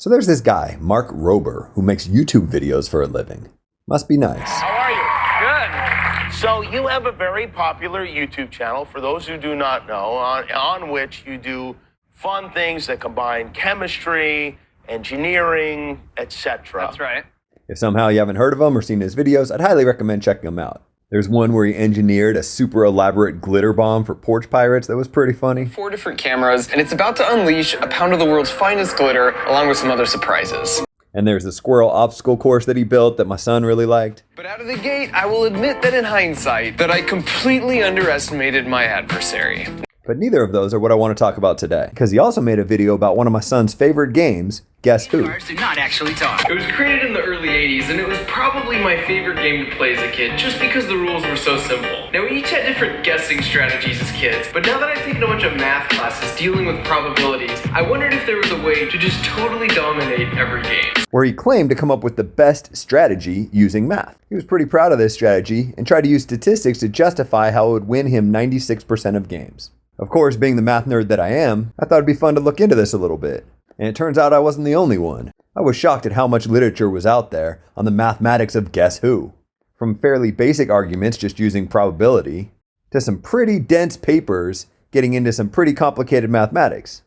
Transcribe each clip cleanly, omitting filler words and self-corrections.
So there's this guy, Mark Rober, who makes YouTube videos for a living. Must be nice. How are you? Good. So you have a very popular YouTube channel, for those who do not know, on which you do fun things that combine chemistry, engineering, etc. That's right. If somehow you haven't heard of him or seen his videos, I'd highly recommend checking them out. There's one where he engineered a super elaborate glitter bomb for porch pirates that was pretty funny. 4 different cameras, and it's about to unleash a pound of the world's finest glitter, along with some other surprises. And there's the squirrel obstacle course that he built that my son really liked. But out of the gate, I will admit that in hindsight, that I completely underestimated my adversary. But neither of those are what I want to talk about today, because he also made a video about one of my son's favorite games, Guess Who? Do not actually talk. It was created in the early 80s, and it was probably my favorite game to play as a kid, just because the rules were so simple. Now, we each had different guessing strategies as kids, but now that I've taken a bunch of math classes dealing with probabilities, I wondered if there was a way to just totally dominate every game. Where he claimed to come up with the best strategy using math. He was pretty proud of this strategy and tried to use statistics to justify how it would win him 96% of games. Of course, being the math nerd that I am, I thought it'd be fun to look into this a little bit. And it turns out I wasn't the only one. I was shocked at how much literature was out there on the mathematics of Guess Who. From fairly basic arguments just using probability, to some pretty dense papers getting into some pretty complicated mathematics.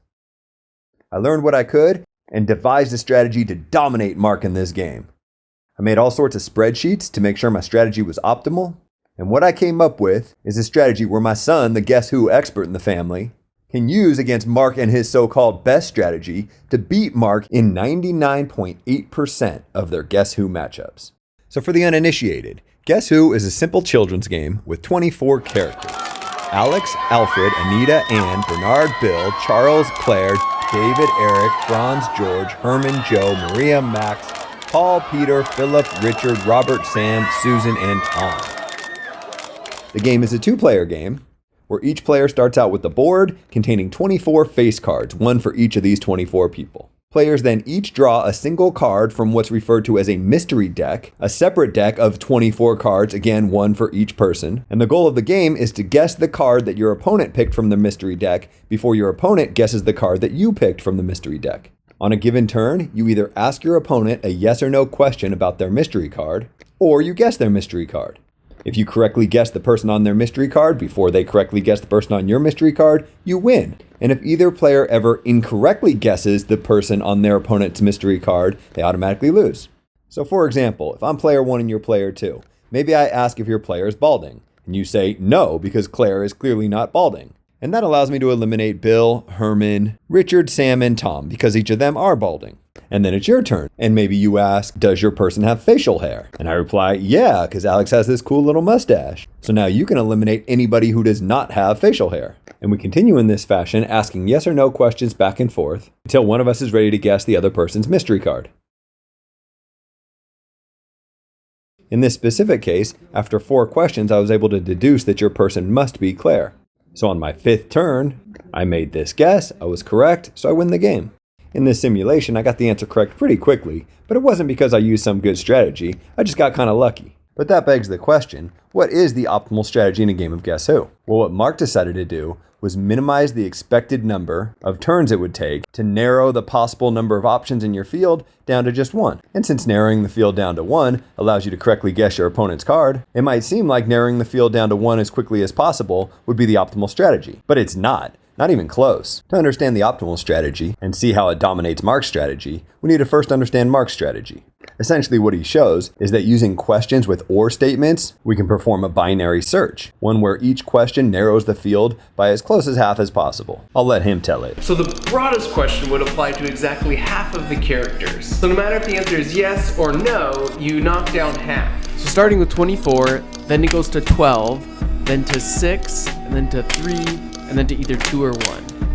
I learned what I could and devised a strategy to dominate Mark in this game. I made all sorts of spreadsheets to make sure my strategy was optimal. And what I came up with is a strategy where my son, the Guess Who expert in the family, can use against Mark and his so-called best strategy to beat Mark in 99.8% of their Guess Who matchups. So for the uninitiated, Guess Who is a simple children's game with 24 characters. Alex, Alfred, Anita, Ann, Bernard, Bill, Charles, Claire, David, Eric, Franz, George, Herman, Joe, Maria, Max, Paul, Peter, Philip, Richard, Robert, Sam, Susan, and Tom. The game is a 2-player game, where each player starts out with a board containing 24 face cards, one for each of these 24 people. Players then each draw a single card from what's referred to as a mystery deck, a separate deck of 24 cards, again one for each person. And the goal of the game is to guess the card that your opponent picked from the mystery deck before your opponent guesses the card that you picked from the mystery deck. On a given turn, you either ask your opponent a yes or no question about their mystery card, or you guess their mystery card. If you correctly guess the person on their mystery card before they correctly guess the person on your mystery card, you win. And if either player ever incorrectly guesses the person on their opponent's mystery card, they automatically lose. So for example, if I'm player 1 and you're player 2, maybe I ask if your player is balding, and you say no because Claire is clearly not balding. And that allows me to eliminate Bill, Herman, Richard, Sam, and Tom because each of them are balding. And then it's your turn. And maybe you ask, does your person have facial hair? And I reply, yeah, because Alex has this cool little mustache. So now you can eliminate anybody who does not have facial hair. And we continue in this fashion, asking yes or no questions back and forth until one of us is ready to guess the other person's mystery card. In this specific case, after 4 questions, I was able to deduce that your person must be Claire. So on my 5th turn, I made this guess, I was correct, so I win the game. In this simulation, I got the answer correct pretty quickly, but it wasn't because I used some good strategy, I just got kind of lucky. But that begs the question, what is the optimal strategy in a game of Guess Who? Well, what Mark decided to do was minimize the expected number of turns it would take to narrow the possible number of options in your field down to just 1. And since narrowing the field down to 1 allows you to correctly guess your opponent's card, it might seem like narrowing the field down to 1 as quickly as possible would be the optimal strategy. But it's not. Not even close. To understand the optimal strategy and see how it dominates Mark's strategy, we need to first understand Mark's strategy. Essentially what he shows is that using questions with or statements, we can perform a binary search, one where each question narrows the field by as close as half as possible. I'll let him tell it. So the broadest question would apply to exactly half of the characters. So no matter if the answer is yes or no, you knock down half. So starting with 24, then it goes to 12, then to 6, and then to 3, and then to either 2 or 1,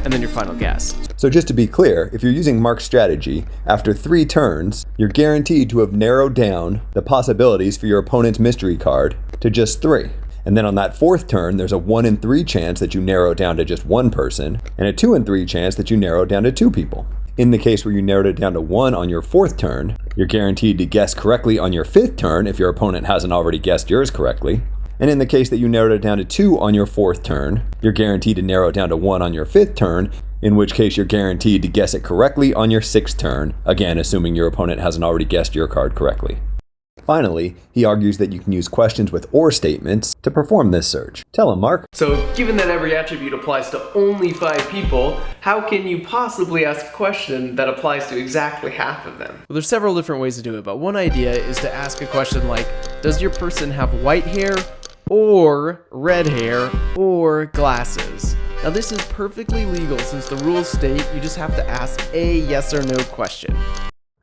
and then your final guess. So just to be clear, if you're using Mark's strategy, after 3 turns, you're guaranteed to have narrowed down the possibilities for your opponent's mystery card to just 3. And then on that 4th turn, there's a 1 in 3 chance that you narrow it down to just 1 person, and a 2 in 3 chance that you narrow it down to 2 people. In the case where you narrowed it down to 1 on your 4th turn, you're guaranteed to guess correctly on your 5th turn if your opponent hasn't already guessed yours correctly. And in the case that you narrowed it down to 2 on your 4th turn, you're guaranteed to narrow it down to 1 on your 5th turn in which case you're guaranteed to guess it correctly on your 6th turn, again assuming your opponent hasn't already guessed your card correctly. Finally, he argues that you can use questions with or statements to perform this search. Tell him, Mark. So given that every attribute applies to only 5 people, how can you possibly ask a question that applies to exactly half of them? Well, there's several different ways to do it, but one idea is to ask a question like, does your person have white hair or red hair or glasses? Now this is perfectly legal since the rules state you just have to ask a yes or no question.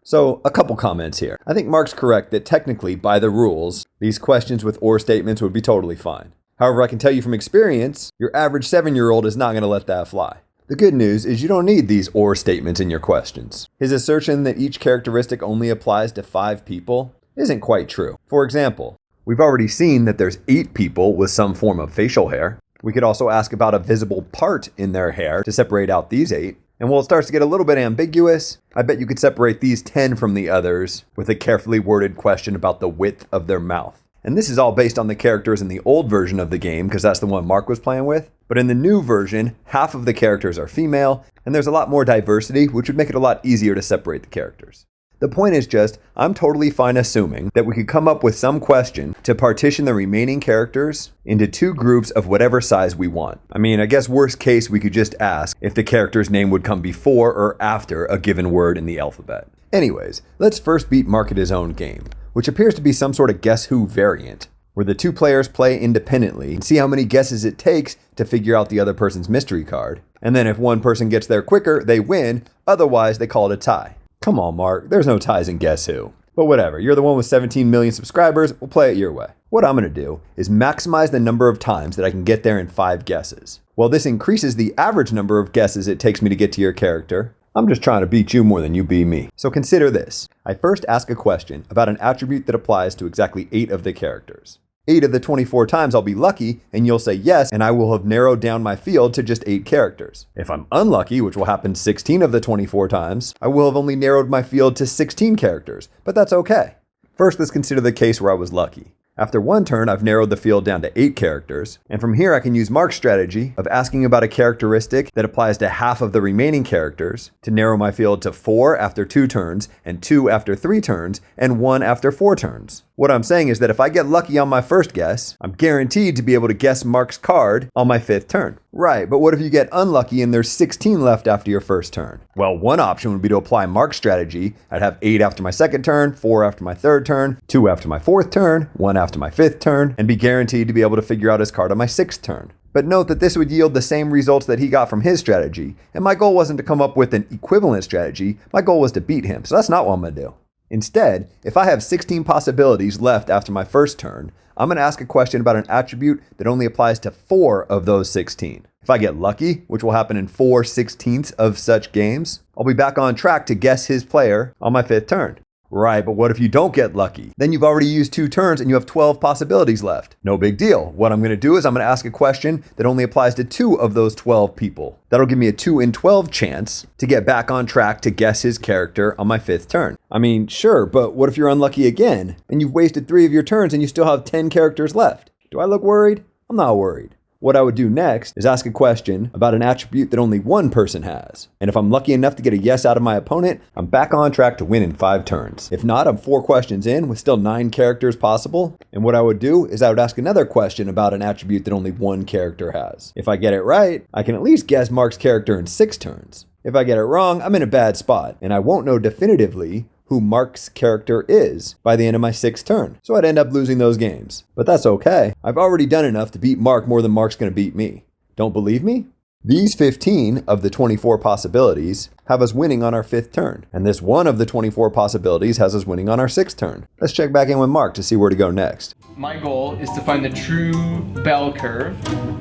So, a couple comments here. I think Mark's correct that technically, by the rules, these questions with or statements would be totally fine. However, I can tell you from experience, your average 7-year-old is not going to let that fly. The good news is you don't need these or statements in your questions. His assertion that each characteristic only applies to 5 people isn't quite true. For example, we've already seen that there's 8 people with some form of facial hair. We could also ask about a visible part in their hair to separate out these 8. And while it starts to get a little bit ambiguous, I bet you could separate these 10 from the others with a carefully worded question about the width of their mouth. And this is all based on the characters in the old version of the game, because that's the one Mark was playing with. But in the new version, half of the characters are female, and there's a lot more diversity, which would make it a lot easier to separate the characters. The point is just, I'm totally fine assuming that we could come up with some question to partition the remaining characters into 2 groups of whatever size we want. I mean, I guess worst case we could just ask if the character's name would come before or after a given word in the alphabet. Anyways, let's first beat Mark at his own game, which appears to be some sort of Guess Who variant, where the 2 players play independently and see how many guesses it takes to figure out the other person's mystery card. And then if one person gets there quicker, they win, otherwise they call it a tie. Come on, Mark, there's no ties in Guess Who. But whatever, you're the one with 17 million subscribers, we'll play it your way. What I'm going to do is maximize the number of times that I can get there in 5 guesses. While this increases the average number of guesses it takes me to get to your character, I'm just trying to beat you more than you beat me. So consider this. I first ask a question about an attribute that applies to exactly 8 of the characters. 8 of the 24 times I'll be lucky, and you'll say yes, and I will have narrowed down my field to just 8 characters. If I'm unlucky, which will happen 16 of the 24 times, I will have only narrowed my field to 16 characters, but that's okay. First, let's consider the case where I was lucky. After 1 turn, I've narrowed the field down to 8 characters, and from here I can use Mark's strategy of asking about a characteristic that applies to half of the remaining characters to narrow my field to 4 after 2 turns, and 2 after 3 turns, and 1 after 4 turns. What I'm saying is that if I get lucky on my first guess, I'm guaranteed to be able to guess Mark's card on my 5th turn. Right, but what if you get unlucky and there's 16 left after your first turn? Well, one option would be to apply Mark's strategy. I'd have 8 after my 2nd turn, 4 after my 3rd turn, 2 after my 4th turn, 1 after my 5th turn, and be guaranteed to be able to figure out his card on my 6th turn. But note that this would yield the same results that he got from his strategy, and my goal wasn't to come up with an equivalent strategy, my goal was to beat him, so that's not what I'm going to do. Instead, if I have 16 possibilities left after my first turn, I'm going to ask a question about an attribute that only applies to 4 of those 16. If I get lucky, which will happen in 4/16 of such games, I'll be back on track to guess his player on my 5th turn. Right, but what if you don't get lucky? Then you've already used 2 turns and you have 12 possibilities left. No big deal. What I'm going to do is I'm going to ask a question that only applies to 2 of those 12 people. That'll give me a 2 in 12 chance to get back on track to guess his character on my 5th turn. I mean, sure, but what if you're unlucky again and you've wasted 3 of your turns and you still have 10 characters left? Do I look worried? I'm not worried. What I would do next is ask a question about an attribute that only 1 person has. And if I'm lucky enough to get a yes out of my opponent, I'm back on track to win in 5 turns. If not, I'm 4 questions in with still 9 characters possible. And what I would do is I would ask another question about an attribute that only 1 character has. If I get it right, I can at least guess Mark's character in 6 turns. If I get it wrong, I'm in a bad spot, and I won't know definitively who Mark's character is by the end of my 6th turn. So I'd end up losing those games. But that's okay. I've already done enough to beat Mark more than Mark's going to beat me. Don't believe me? These 15 of the 24 possibilities have us winning on our 5th turn. And this one of the 24 possibilities has us winning on our 6th turn. Let's check back in with Mark to see where to go next. My goal is to find the true bell curve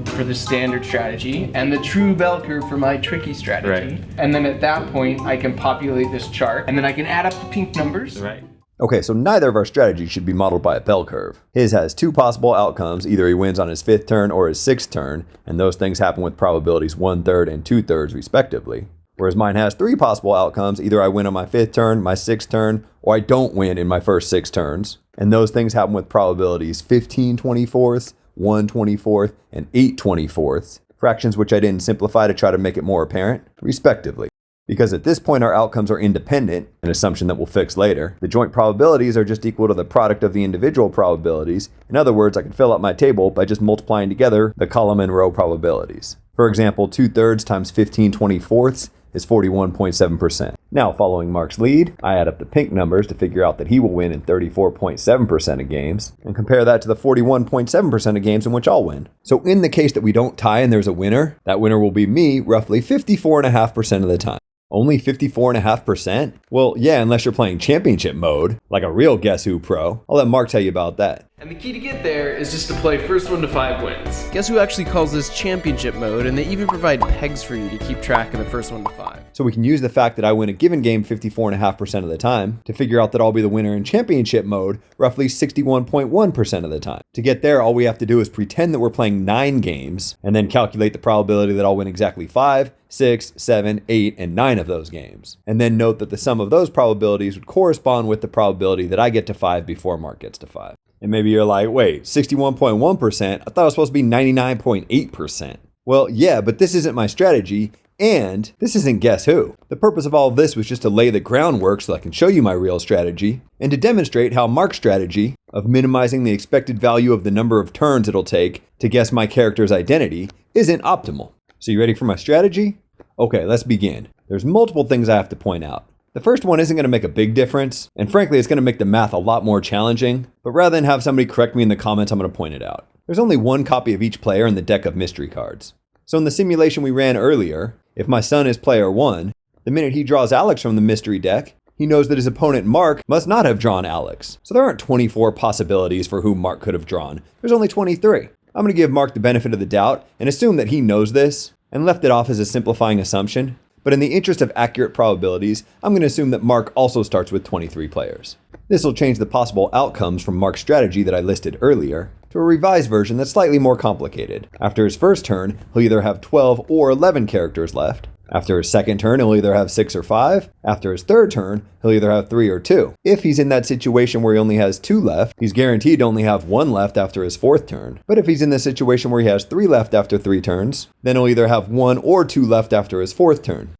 for the standard strategy and the true bell curve for my tricky strategy. Right. And then at that point, I can populate this chart and then I can add up the pink numbers. Right. Okay, so neither of our strategies should be modeled by a bell curve. His has 2 possible outcomes, either he wins on his 5th turn or his 6th turn, and those things happen with probabilities 1/3 and 2/3 respectively. Whereas mine has 3 possible outcomes, either I win on my 5th turn, my 6th turn, or I don't win in my first 6 turns. And those things happen with probabilities 15/24, 1/24, and 8/24. fractions which I didn't simplify to try to make it more apparent, respectively. Because at this point our outcomes are independent, an assumption that we'll fix later, the joint probabilities are just equal to the product of the individual probabilities. In other words, I can fill out my table by just multiplying together the column and row probabilities. For example, 2/3 times 15/24 is 41.7%. Now, following Mark's lead, I add up the pink numbers to figure out that he will win in 34.7% of games, and compare that to the 41.7% of games in which I'll win. So in the case that we don't tie and there's a winner, that winner will be me roughly 54.5% of the time. Only 54.5%? Well, yeah, unless you're playing championship mode, like a real Guess Who pro. I'll let Mark tell you about that. And the key to get there is just to play first 1 to 5 wins. Guess Who actually calls this championship mode, and they even provide pegs for you to keep track of the first 1 to 5. So we can use the fact that I win a given game 54.5% of the time to figure out that I'll be the winner in championship mode roughly 61.1% of the time. To get there, all we have to do is pretend that we're playing 9 games, and then calculate the probability that I'll win exactly 5, 6, 7, 8, and 9 of those games. And then note that the sum of those probabilities would correspond with the probability that I get to 5 before Mark gets to 5. And maybe you're like, wait, 61.1%? I thought it was supposed to be 99.8%. Well, yeah, but this isn't my strategy, and this isn't Guess Who. The purpose of all of this was just to lay the groundwork so I can show you my real strategy, and to demonstrate how Mark's strategy of minimizing the expected value of the number of turns it'll take to guess my character's identity isn't optimal. So you ready for my strategy? Okay, let's begin. There's multiple things I have to point out. The first one isn't going to make a big difference, and frankly, it's going to make the math a lot more challenging, but rather than have somebody correct me in the comments, I'm going to point it out. There's only one copy of each player in the deck of mystery cards. So in the simulation we ran earlier, if my son is player 1, the minute he draws Alex from the mystery deck, he knows that his opponent Mark must not have drawn Alex. So there aren't 24 possibilities for who Mark could have drawn. There's only 23. I'm going to give Mark the benefit of the doubt and assume that he knows this, and left it off as a simplifying assumption. But in the interest of accurate probabilities, I'm going to assume that Mark also starts with 23 players. This will change the possible outcomes from Mark's strategy that I listed earlier to a revised version that's slightly more complicated. After his first turn, he'll either have 12 or 11 characters left. After his second turn, he'll either have 6 or 5. After his third turn, he'll either have 3 or 2. If he's in that situation where he only has 2 left, he's guaranteed to only have 1 left after his 4th turn. But if he's in the situation where he has 3 left after 3 turns, then he'll either have 1 or 2 left after his 4th turn.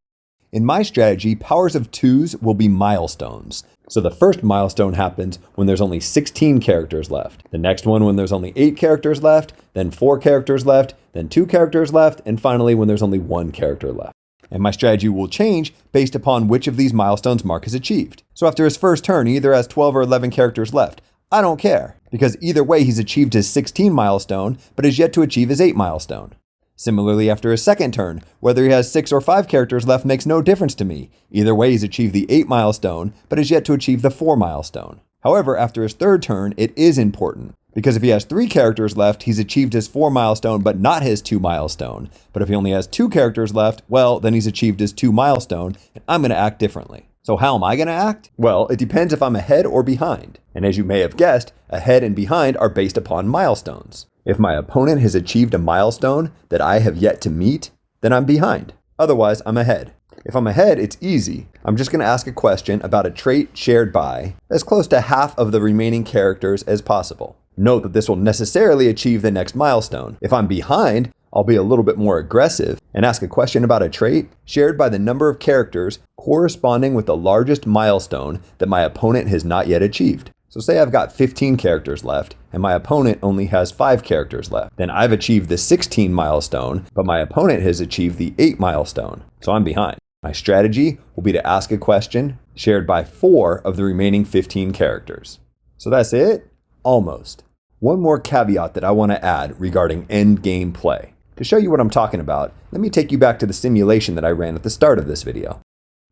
In my strategy, powers of 2s will be milestones. So the first milestone happens when there's only 16 characters left. The next one when there's only 8 characters left, then 4 characters left, then 2 characters left, and finally when there's only 1 character left. And my strategy will change based upon which of these milestones Mark has achieved. So after his first turn, he either has 12 or 11 characters left. I don't care, because either way he's achieved his 16 milestone, but has yet to achieve his 8 milestone. Similarly, after his second turn, whether he has 6 or 5 characters left makes no difference to me. Either way, he's achieved the 8 milestone, but has yet to achieve the 4 milestone. However, after his third turn, it is important, because if he has 3 characters left, he's achieved his 4 milestone, but not his 2 milestone. But if he only has 2 characters left, well, then he's achieved his 2 milestone, and I'm going to act differently. So how am I going to act? Well, it depends if I'm ahead or behind. And as you may have guessed, ahead and behind are based upon milestones. If my opponent has achieved a milestone that I have yet to meet, then I'm behind. Otherwise, I'm ahead. If I'm ahead, it's easy. I'm just going to ask a question about a trait shared by as close to half of the remaining characters as possible. Note that this will necessarily achieve the next milestone. If I'm behind, I'll be a little bit more aggressive and ask a question about a trait shared by the number of characters corresponding with the largest milestone that my opponent has not yet achieved. So say I've got 15 characters left and my opponent only has 5 characters left. Then I've achieved the 16 milestone, but my opponent has achieved the 8 milestone. So I'm behind. My strategy will be to ask a question shared by 4 of the remaining 15 characters. So that's it? Almost. One more caveat that I want to add regarding end game play. To show you what I'm talking about, let me take you back to the simulation that I ran at the start of this video.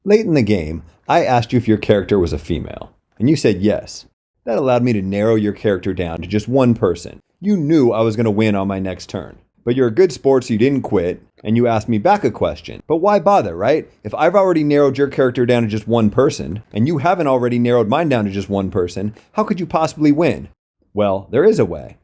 Late in the game, I asked you if your character was a female, and you said yes. That allowed me to narrow your character down to just one person. You knew I was going to win on my next turn. But you're a good sport, so you didn't quit, and you asked me back a question. But why bother, right? If I've already narrowed your character down to just one person, and you haven't already narrowed mine down to just one person, how could you possibly win? Well, there is a way.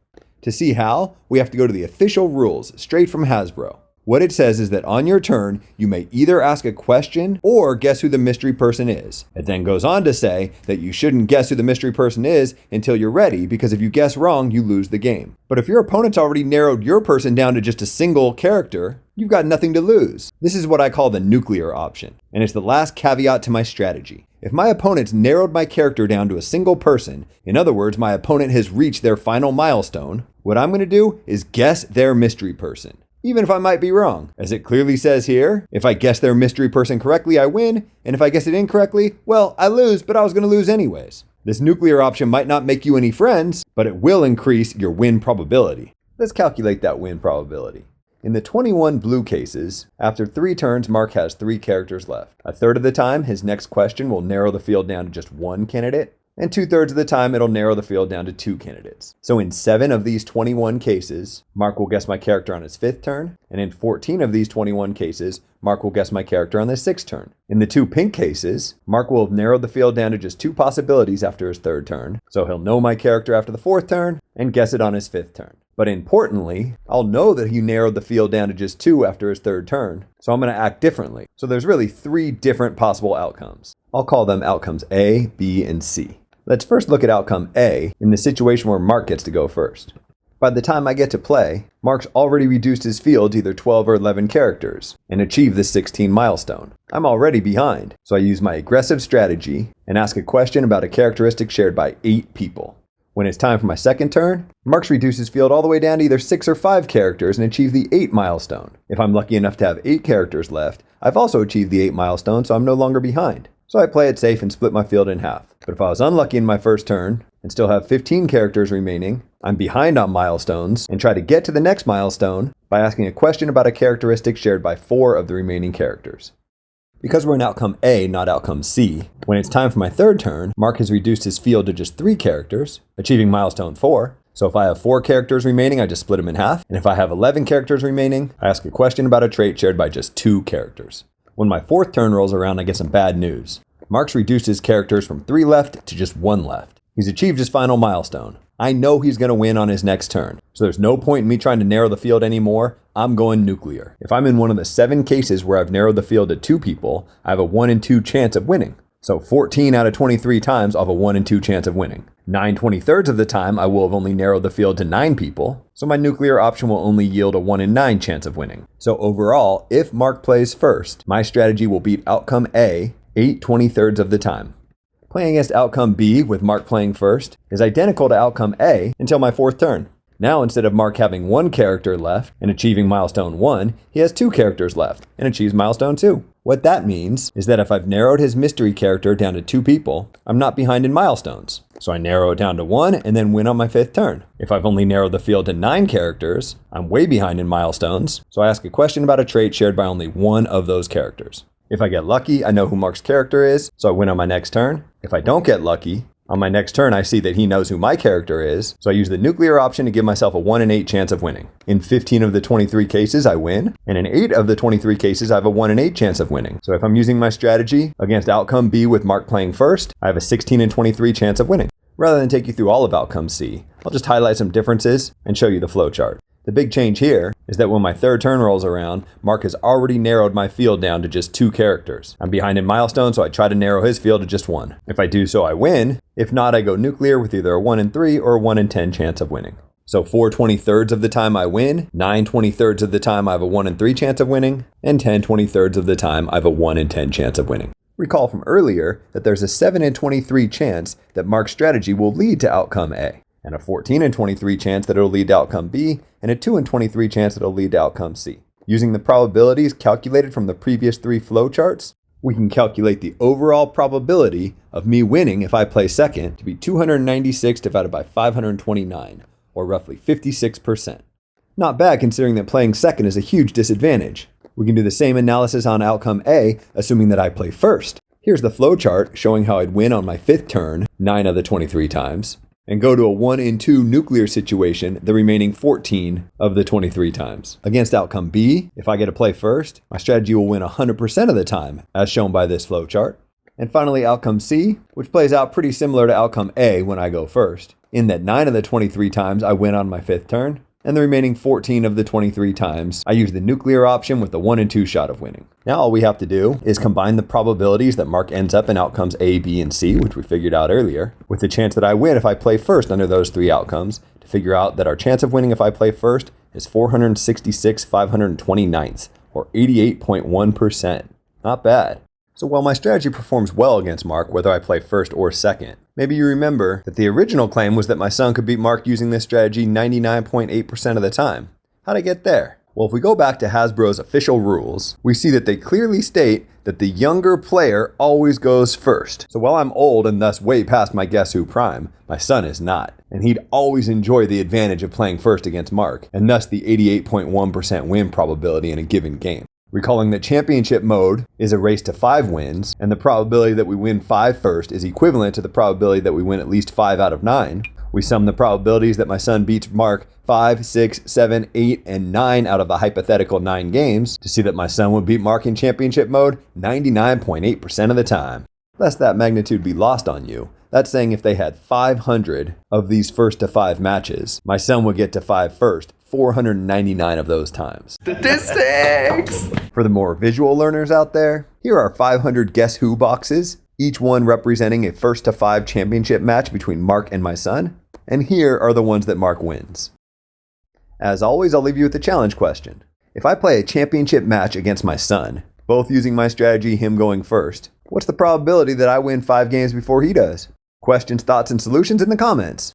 To see how, we have to go to the official rules, straight from Hasbro. What it says is that on your turn, you may either ask a question or guess who the mystery person is. It then goes on to say that you shouldn't guess who the mystery person is until you're ready, because if you guess wrong, you lose the game. But if your opponent's already narrowed your person down to just a single character, you've got nothing to lose. This is what I call the nuclear option, and it's the last caveat to my strategy. If my opponent's narrowed my character down to a single person, in other words, my opponent has reached their final milestone, what I'm going to do is guess their mystery person, even if I might be wrong. As it clearly says here, if I guess their mystery person correctly, I win, and if I guess it incorrectly, well, I lose, but I was going to lose anyways. This nuclear option might not make you any friends, but it will increase your win probability. Let's calculate that win probability. In the 21 blue cases, after 3 turns, Mark has 3 characters left. A third of the time, his next question will narrow the field down to just 1 candidate, and 2/3 of the time, it'll narrow the field down to 2 candidates. So in 7 of these 21 cases, Mark will guess my character on his 5th turn, and in 14 of these 21 cases, Mark will guess my character on the 6th turn. In the 2 pink cases, Mark will have narrowed the field down to just 2 possibilities after his 3rd turn, so he'll know my character after the 4th turn and guess it on his 5th turn. But importantly, I'll know that he narrowed the field down to just 2 after his 3rd turn, so I'm going to act differently. So there's really 3 different possible outcomes. I'll call them outcomes A, B, and C. Let's first look at outcome A in the situation where Mark gets to go first. By the time I get to play, Mark's already reduced his field to either 12 or 11 characters and achieved the 16 milestone. I'm already behind, so I use my aggressive strategy and ask a question about a characteristic shared by 8 people. When it's time for my 2nd turn, Mark's reduced his field all the way down to either 6 or 5 characters and achieved the 8 milestone. If I'm lucky enough to have 8 characters left, I've also achieved the 8 milestone, so I'm no longer behind. So I play it safe and split my field in half. But if I was unlucky in my 1st turn and still have 15 characters remaining, I'm behind on milestones and try to get to the next milestone by asking a question about a characteristic shared by 4 of the remaining characters. Because we're in outcome A, not outcome C, when it's time for my 3rd turn, Mark has reduced his field to just 3 characters, achieving milestone 4. So if I have 4 characters remaining, I just split them in half. And if I have 11 characters remaining, I ask a question about a trait shared by just 2 characters. When my 4th turn rolls around, I get some bad news. Mark's reduced his characters from 3 left to just 1 left. He's achieved his final milestone. I know he's going to win on his next turn, so there's no point in me trying to narrow the field anymore. I'm going nuclear. If I'm in one of the 7 cases where I've narrowed the field to 2 people, I have a 1 in 2 chance of winning. So 14 out of 23 times I'll have a 1 in 2 chance of winning. 9/23 of the time I will have only narrowed the field to 9 people, so my nuclear option will only yield a 1 in 9 chance of winning. So overall, if Mark plays first, my strategy will beat outcome A 8/23 of the time. Playing against outcome B with Mark playing first is identical to outcome A until my 4th turn. Now instead of Mark having 1 character left and achieving milestone 1, he has 2 characters left and achieves milestone 2. What that means is that if I've narrowed his mystery character down to 2 people, I'm not behind in milestones. So I narrow it down to 1 and then win on my 5th turn. If I've only narrowed the field to 9 characters, I'm way behind in milestones, so I ask a question about a trait shared by only 1 of those characters. If I get lucky, I know who Mark's character is, so I win on my next turn. If I don't get lucky, on my next turn I see that he knows who my character is, so I use the nuclear option to give myself a 1 in 8 chance of winning. In 15 of the 23 cases, I win, and in 8 of the 23 cases, I have a 1 in 8 chance of winning. So if I'm using my strategy against outcome B with Mark playing first, I have a 16 in 23 chance of winning. Rather than take you through all of outcome C, I'll just highlight some differences and show you the flowchart. The big change here is that when my 3rd turn rolls around, Mark has already narrowed my field down to just 2 characters. I'm behind in milestone, so I try to narrow his field to just 1. If I do so, I win. If not, I go nuclear with either a 1 in 3 or a 1 in 10 chance of winning. So 4/23 of the time I win, 9/23 of the time I have a 1 in 3 chance of winning, and 10/23 of the time I have a 1 in 10 chance of winning. Recall from earlier that there's a 7 in 23 chance that Mark's strategy will lead to outcome A, and a 14 in 23 chance that it'll lead to outcome B, and a 2 in 23 chance that it'll lead to outcome C. Using the probabilities calculated from the previous 3 flowcharts, we can calculate the overall probability of me winning if I play second to be 296 divided by 529, or roughly 56%. Not bad considering that playing second is a huge disadvantage. We can do the same analysis on outcome A, assuming that I play first. Here's the flowchart showing how I'd win on my 5th turn, 9 of the 23 times, and go to a 1 in 2 nuclear situation the remaining 14 of the 23 times. Against outcome B, if I get to play first, my strategy will win 100% of the time, as shown by this flowchart. And finally, outcome C, which plays out pretty similar to outcome A when I go first, in that 9 of the 23 times I win on my 5th turn, and the remaining 14 of the 23 times, I use the nuclear option with the 1 in 2 shot of winning. Now all we have to do is combine the probabilities that Mark ends up in outcomes A, B, and C, which we figured out earlier, with the chance that I win if I play first under those 3 outcomes, to figure out that our chance of winning if I play first is 466 529ths, or 88.1%. Not bad. So while my strategy performs well against Mark, whether I play first or second, maybe you remember that the original claim was that my son could beat Mark using this strategy 99.8% of the time. How'd I get there? Well, if we go back to Hasbro's official rules, we see that they clearly state that the younger player always goes first. So while I'm old and thus way past my Guess Who prime, my son is not. And he'd always enjoy the advantage of playing first against Mark, and thus the 88.1% win probability in a given game. Recalling that championship mode is a race to 5 wins, and the probability that we win 5 first is equivalent to the probability that we win at least 5 out of 9, we sum the probabilities that my son beats Mark 5, 6, 7, 8, and 9 out of the hypothetical 9 games to see that my son would beat Mark in championship mode 99.8% of the time. Lest that magnitude be lost on you, that's saying if they had 500 of these first to 5 matches, my son would get to 5 first 499 of those times. Statistics! For the more visual learners out there, here are 500 Guess Who boxes, each one representing a first to 5 championship match between Mark and my son, and here are the ones that Mark wins. As always, I'll leave you with the challenge question. If I play a championship match against my son, both using my strategy, him going first, what's the probability that I win 5 games before he does? Questions, thoughts, and solutions in the comments.